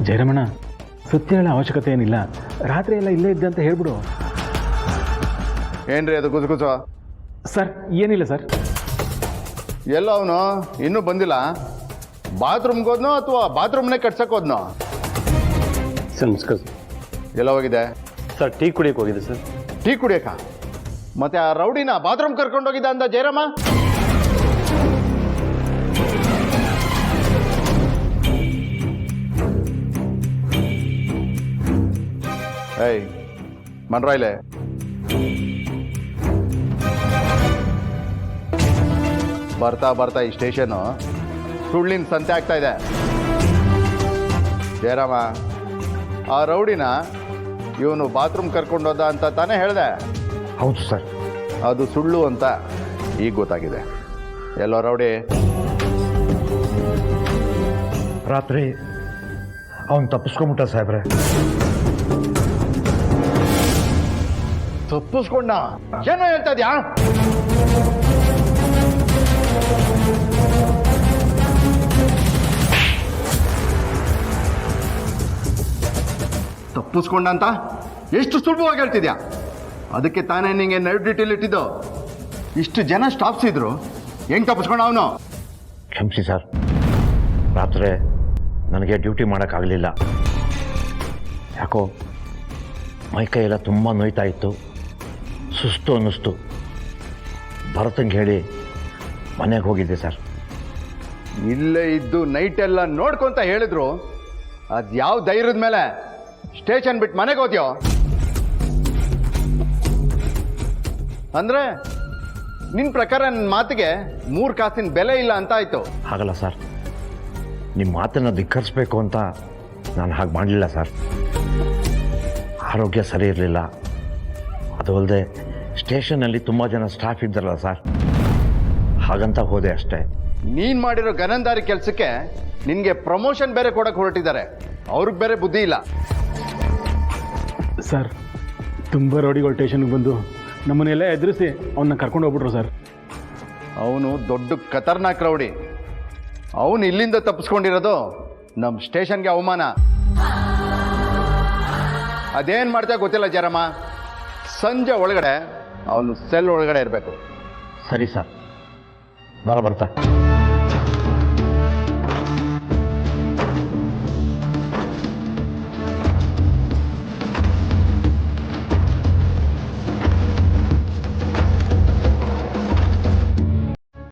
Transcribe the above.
ಜಯರಮಣ, ಸತ್ಯ ಹೇಳೋ ಅವಶ್ಯಕತೆ ಏನಿಲ್ಲ. ರಾತ್ರಿ ಎಲ್ಲ ಇಲ್ಲೇ ಇದ್ದೆ ಅಂತ ಹೇಳ್ಬಿಡು. ಏನ್ರಿ ಅದು ಗುಸಗುಸ? ಸರ್ ಏನಿಲ್ಲ ಸರ್. ಎಲ್ಲ ಅವನು ಇನ್ನೂ ಬಂದಿಲ್ಲ. ಬಾತ್ರೂಮ್ಗೆ ಹೋದ್ನೋ ಅಥವಾ ಬಾತ್ರೂಮ್ನೇ ಕಟ್ಸಕ್ಕೆ ಹೋದ್ನೋ? ಸರ್ ನಮಸ್ಕಾರ ಎಲ್ಲ ಹೋಗಿದೆ ಸರ್. ಟೀ ಕುಡಿಯೋಕೆ ಹೋಗಿದೆ ಸರ್. ಟೀ ಕುಡಿಯಕ? ಮತ್ತೆ ಆ ರೌಡಿನ ಬಾತ್ರೂಮ್ ಕರ್ಕೊಂಡೋಗಿದ್ದ ಅಂದ ಜಯರಾಮ? ಏಯ್ ಮನ್ರಾಯ್ಲೆ, ಬರ್ತಾ ಬರ್ತಾ ಈ ಸ್ಟೇಷನು ಸುಳ್ಳಿನ ಸಂತೆ ಆಗ್ತಾ ಇದೆ. ಜಯರಾಮ, ಆ ರೌಡಿನ ಇವನು ಬಾತ್ರೂಮ್ ಕರ್ಕೊಂಡೋದ ಅಂತ ತಾನೇ ಹೇಳಿದೆ? ಹೌದು ಸರ್. ಅದು ಸುಳ್ಳು ಅಂತ ಈಗ ಗೊತ್ತಾಗಿದೆ. ಎಲ್ಲೋ ರೌಡಿ? ರಾತ್ರಿ ಅವನು ತಪ್ಪಿಸ್ಕೊಂಬಿಟ್ಟ ಸಾಹೇಬ್ರೆ. ತಪ್ಪಿಸ್ಕೊಂಡ? ಏನೋ ಹೇಳ್ತಾ ಇದ್ಯಾ? ತಪ್ಪಿಸ್ಕೊಂಡ ಅಂತ ಎಷ್ಟು ಸುಲಭವಾಗಿ ಹೇಳ್ತಿದ್ಯಾ? ಅದಕ್ಕೆ ತಾನೇ ನಿಂಗೆ ನೈಟ್ ಡ್ಯೂಟಿಲಿ ಇಟ್ಟಿದ್ದು. ಇಷ್ಟು ಜನ ಸ್ಟಾಫ್ಸ್ ಇದ್ರು, ಹೆಂಗ್ ತಪ್ಪಿಸ್ಕೊಂಡ ಅವನು? ಕ್ಷಮಿಸಿ ಸರ್, ರಾತ್ರಿ ನನಗೆ ಡ್ಯೂಟಿ ಮಾಡೋಕ್ಕಾಗಲಿಲ್ಲ. ಯಾಕೋ ಮೈಕೈ ಎಲ್ಲ ತುಂಬ ನೋಯ್ತಾ ಇತ್ತು, ಸುಸ್ತು ಅನ್ನಿಸ್ತು. ಭರತಂಗೆ ಹೇಳಿ ಮನೆಗೆ ಹೋಗಿದ್ದೆ ಸರ್. ಇಲ್ಲೇ ಇದ್ದು ನೈಟ್ ಎಲ್ಲ ನೋಡ್ಕೊಂತ ಹೇಳಿದ್ರು, ಅದು ಯಾವ ಧೈರ್ಯದ ಮೇಲೆ ಸ್ಟೇಷನ್ ಬಿಟ್ಟು ಮನೆಗೆ ಹೋದ್ಯೋ? ಅಂದ್ರೆ ನಿನ್ನ ಪ್ರಕಾರ ನನ್ನ ಮಾತಿಗೆ 3 ಕಾಸಿನ ಬೆಲೆ ಇಲ್ಲ ಅಂತ ಆಯ್ತು. ಹಾಗಲ್ಲ ಸರ್, ನಿಮ್ಮ ಮಾತನ್ನು ಧಿಕ್ಕರಿಸ್ಬೇಕು ಅಂತ ನಾನು ಹಾಗೆ ಮಾಡಲಿಲ್ಲ ಸರ್. ಆರೋಗ್ಯ ಸರಿ ಇರಲಿಲ್ಲ. ಅದು ಅಲ್ಲದೆ ಸ್ಟೇಷನ್ನಲ್ಲಿ ತುಂಬ ಜನ ಸ್ಟಾಫ್ ಇದ್ದಾರಲ್ಲ ಸರ್, ಹಾಗಂತ ಹೋದೆ ಅಷ್ಟೇ. ನೀನು ಮಾಡಿರೋ ಗನಂದಾರಿ ಕೆಲಸಕ್ಕೆ ನಿನಗೆ ಪ್ರಮೋಷನ್ ಬೇರೆ ಕೊಡಕ್ಕೆ ಹೊರಟಿದ್ದಾರೆ. ಅವ್ರಿಗೆ ಬೇರೆ ಬುದ್ಧಿ ಇಲ್ಲ. ಸರ್, ತುಂಬ ರೌಡಿಗಳು ಸ್ಟೇಷನ್ಗೆ ಬಂದು ನಮ್ಮನ್ನೆಲ್ಲ ಎದುರಿಸಿ ಅವನ್ನ ಕರ್ಕೊಂಡು ಹೋಗ್ಬಿಟ್ರು ಸರ್. ಅವನು ದೊಡ್ಡ ಖತರ್ನಾಕ್ ರೌಡಿ. ಅವನು ಇಲ್ಲಿಂದ ತಪ್ಪಿಸ್ಕೊಂಡಿರೋದು ನಮ್ಮ ಸ್ಟೇಷನ್ಗೆ ಅವಮಾನ. ಅದೇನು ಮಾಡ್ತಾ ಗೊತ್ತಿಲ್ಲ ಜಯರಾಮ. ಸಂಜೆ ಒಳಗಡೆ ಅವನು ಸೆಲ್ ಒಳಗಡೆ ಇರಬೇಕು. ಸರಿ ಸರ್, ಬರ್ತಾ